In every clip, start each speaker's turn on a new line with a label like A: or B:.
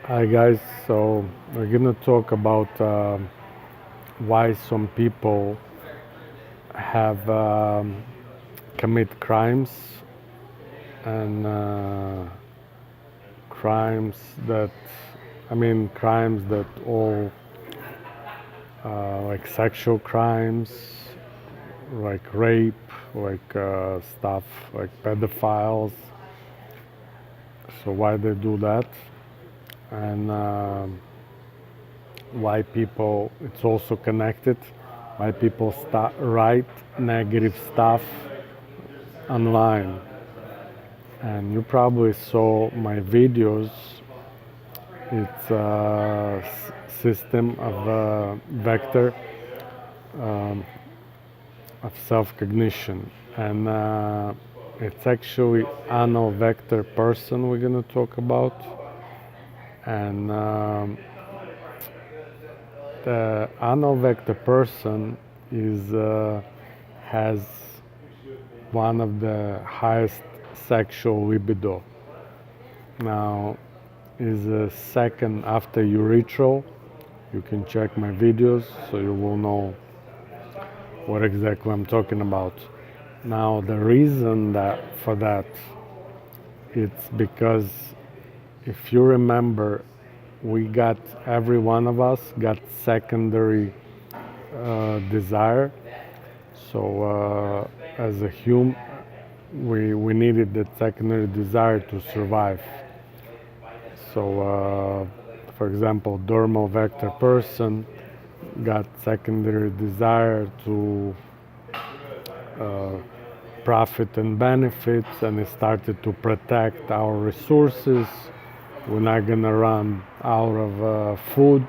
A: Hi guys, so we're gonna talk about why some people have commit crimes and crimes that, crimes that all like sexual crimes, like rape, like stuff like pedophiles. So why they do that and why people, it's also connected, why people write negative stuff online. And you probably saw my videos. It's a system of vector of self-cognition, and it's actually anal vector person we're going to talk about. And the anal vector person is has one of the highest sexual libido. Now, is a second after urethral. You can check my videos so you will know what exactly I'm talking about. Now, the reason that for that, it's because if you remember, every one of us got secondary desire. So, as a human, we needed that secondary desire to survive. So, for example, dermal vector person got secondary desire to profit and benefits, and it started to protect our resources. We're not gonna run out of food.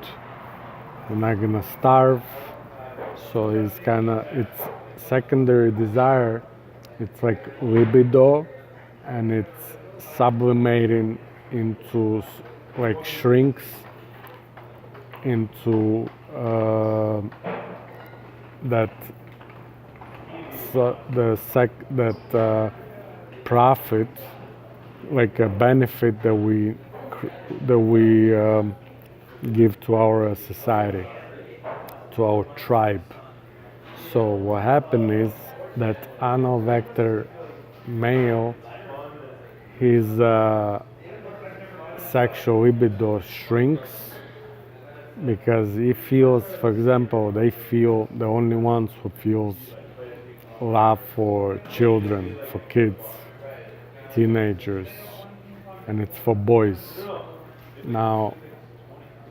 A: We're not gonna starve. So it's secondary desire. It's like libido, and it's sublimating into like shrinks into that profit, like a benefit that we give to our society, to our tribe. So what happened is that anal vector male, his sexual libido shrinks because he feels, for example, the only ones who feels love for children, for kids, teenagers, and it's for boys. Now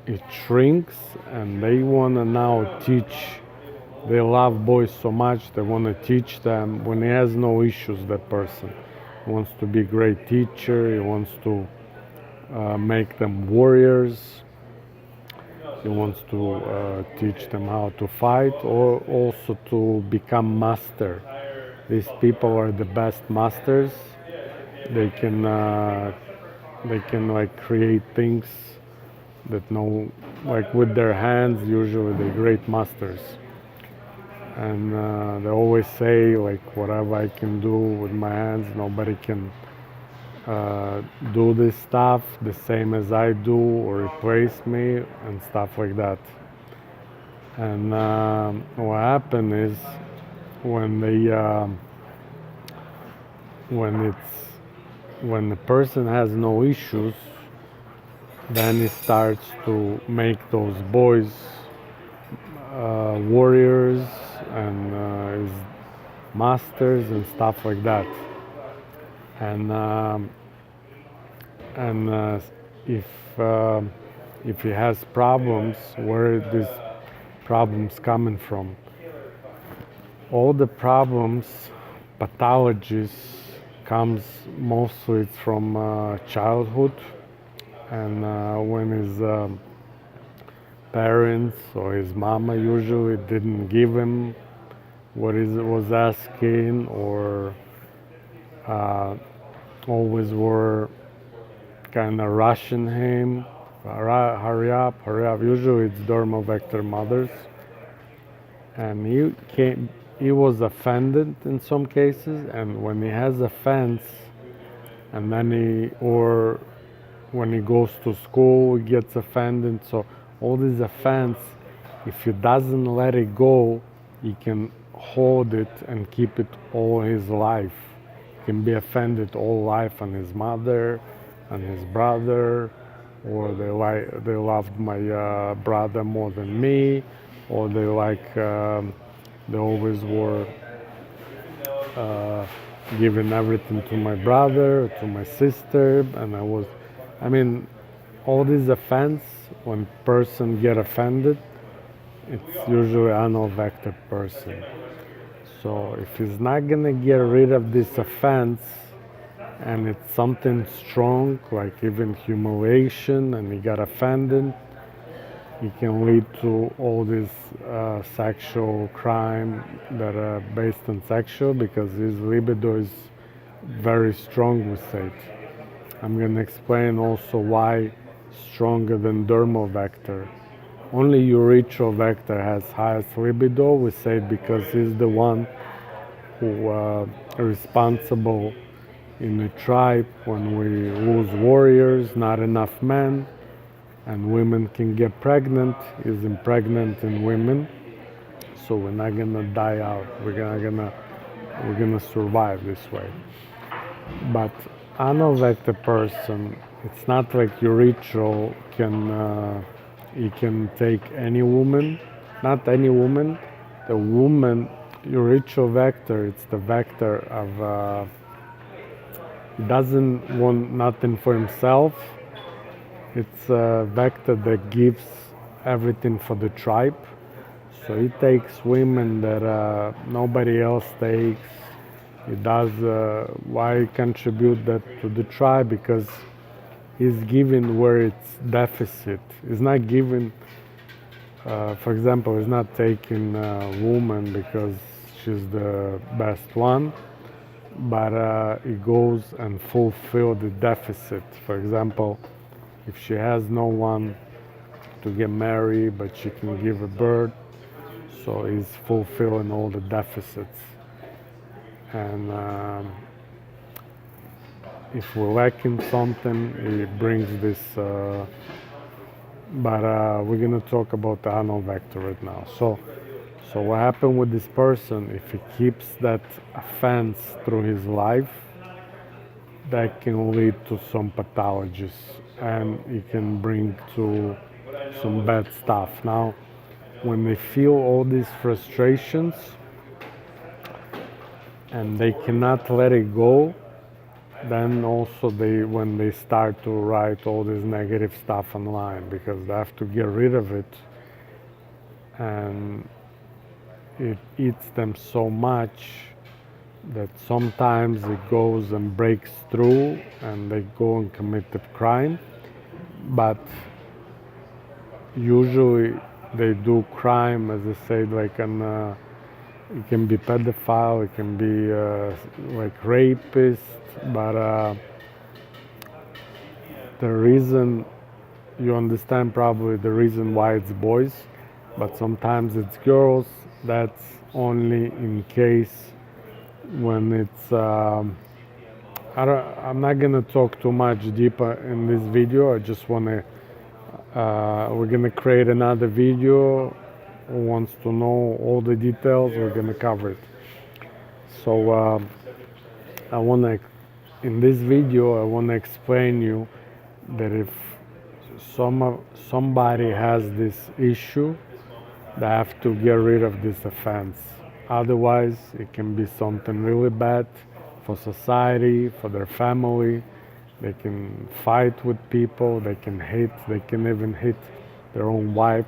A: it shrinks, and they want to now teach. They love boys so much, they want to teach them when he has no issues. That person wants to be a great teacher, he wants to make them warriors, he wants to teach them how to fight or also to become master. These people are the best masters. They can like create things that no, like with their hands. Usually, they're great masters, and they always say like, whatever I can do with my hands, nobody can do this stuff the same as I do or replace me and stuff like that. And what happened is when they when it's when the person has no issues, then he starts to make those boys warriors and his masters and stuff like that. And and if uh, if he has problems, where are these problems coming from? All the problems, pathologies, comes mostly from childhood, and when his parents or his mama usually didn't give him what he was asking, or uh, always were kind of rushing him, hurry up, hurry up. Usually it's dermal vector mothers, and he was offended in some cases, and when he has offense, and then he or when he goes to school, he gets offended. So all this offense, if he doesn't let it go, he can hold it and keep it all his life. He can be offended all life on his mother, on his brother, or they loved my brother more than me, or they always were giving everything to my brother, to my sister, and I mean, all these offense, when person get offended, it's usually unaffected person. So if he's not gonna get rid of this offense, and it's something strong, like even humiliation, and he got offended, it can lead to all this sexual crime that are based on sexual, because his libido is very strong, we say. I'm going to explain also why stronger than dermal vector. Only urethral vector has highest libido, we say, because he's the one who responsible in the tribe when we lose warriors, not enough men, and women can get pregnant, is impregnant in women. So we're not gonna die out. We're gonna survive this way. But anovector person, it's not like urethral he can take any woman, not any woman. The woman urethral vector, it's the vector of he doesn't want nothing for himself. It's a vector that gives everything for the tribe. So he takes women that nobody else takes. He does why contribute that to the tribe, because he's giving where it's deficit. He's not giving. For example, he's not taking a woman because she's the best one, but he goes and fulfill the deficit. For example, if she has no one to get married, but she can give a birth, so he's fulfilling all the deficits. And if we're lacking something, he brings this. But we're gonna talk about the unknown vector right now. So what happened with this person? If he keeps that offense through his life, that can lead to some pathologies, and it can bring to some bad stuff. Now, when they feel all these frustrations and they cannot let it go, then also when they start to write all this negative stuff online, because they have to get rid of it, and it eats them so much that sometimes it goes and breaks through and they go and commit the crime. But usually they do crime, as I said, like it can be pedophile, it can be like rapist, but the reason, you understand probably the reason why it's boys, but sometimes it's girls. That's only in case when it's I'm not gonna talk too much deeper in this video. I just wanna we're gonna create another video. Who wants to know all the details, we're gonna cover it. So I wanna, in this video, I wanna explain you that if somebody has this issue, they have to get rid of this offense. Otherwise, it can be something really bad for society, for their family. They can fight with people, they can even hit their own wife,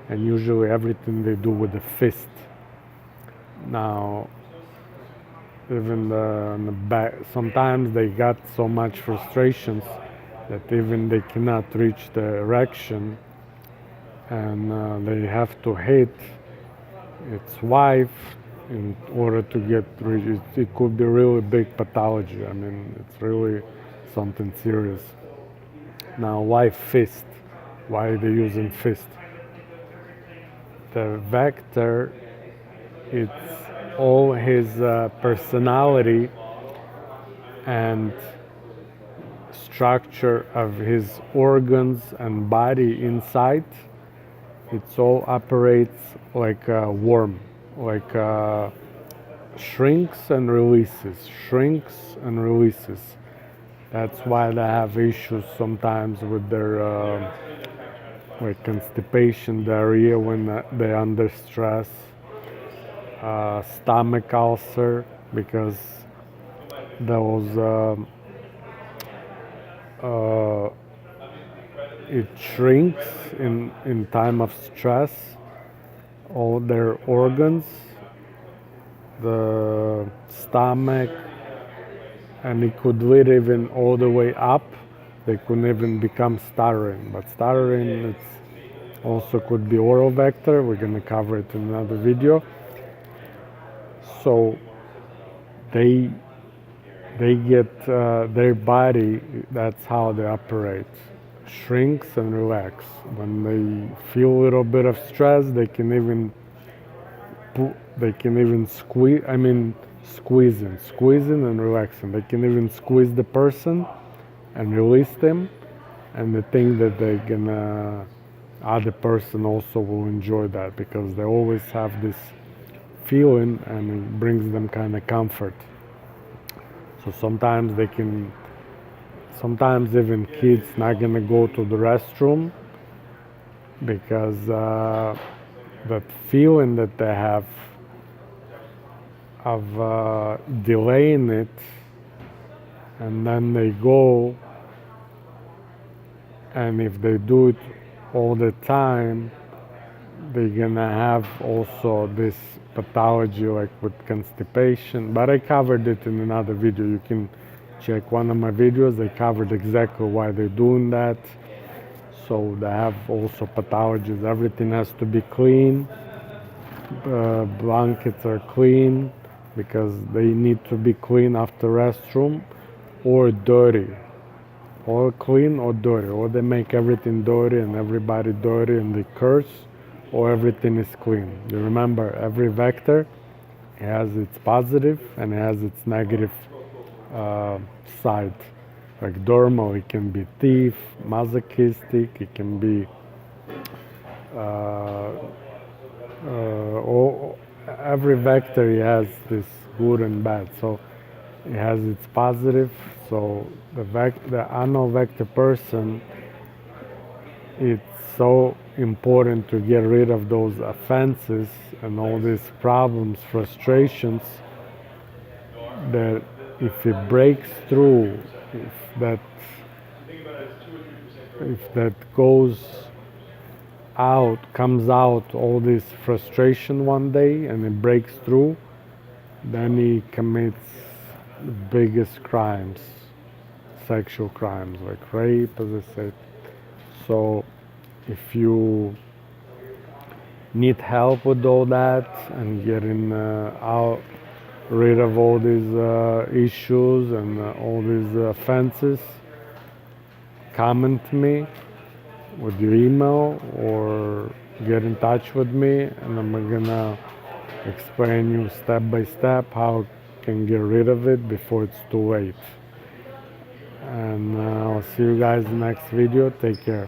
A: and usually everything they do with a fist. Now, even in the back, sometimes they got so much frustrations that even they cannot reach the erection, and they have to hit its wife in order to get rid. It could be really big pathology. I mean, it's really something serious. Now, why fist? Why are they using fist? The vector, it's all his personality and structure of his organs and body inside, it all operates like a worm, like shrinks and releases, shrinks and releases. That's why they have issues sometimes with their like constipation, diarrhea when they're under stress, stomach ulcer, because those it shrinks in time of stress, all their organs, the stomach, and it could lead even all the way up. They could even become stuttering, but stuttering it's also could be oral vector. We're going to cover it in another video. So they get their body, that's how they operate, shrinks and relax. When they feel a little bit of stress, they can even squeeze, squeezing and relaxing. They can even squeeze the person and release them, and they think that they're gonna, other person also will enjoy that, because they always have this feeling and it brings them kind of comfort. So sometimes even kids not gonna go to the restroom because that feeling that they have of delaying it, and then they go, and if they do it all the time, they're gonna have also this pathology like with constipation. But I covered it in another video. You can check one of my videos. I covered exactly why they're doing that. So they have also pathologies. Everything has to be clean. Blankets are clean because they need to be clean after restroom, or dirty, or clean or dirty, or they make everything dirty and everybody dirty and they curse, or everything is clean. You remember, every vector has its positive and it has its negative side. Like dermal, it can be thief, masochistic, it can be every vector has this good and bad. So it has its positive. So the unknown vector person, it's so important to get rid of those offenses and all these problems, frustrations, that if it breaks through, if that goes out, comes out, all this frustration one day, and it breaks through, then he commits the biggest crimes, sexual crimes like rape, as I said. So if you need help with all that and getting rid of all these issues and all these offenses, comment me with your email or get in touch with me, and I'm gonna explain you step by step how you can get rid of it before it's too late. And I'll see you guys in the next video. Take care.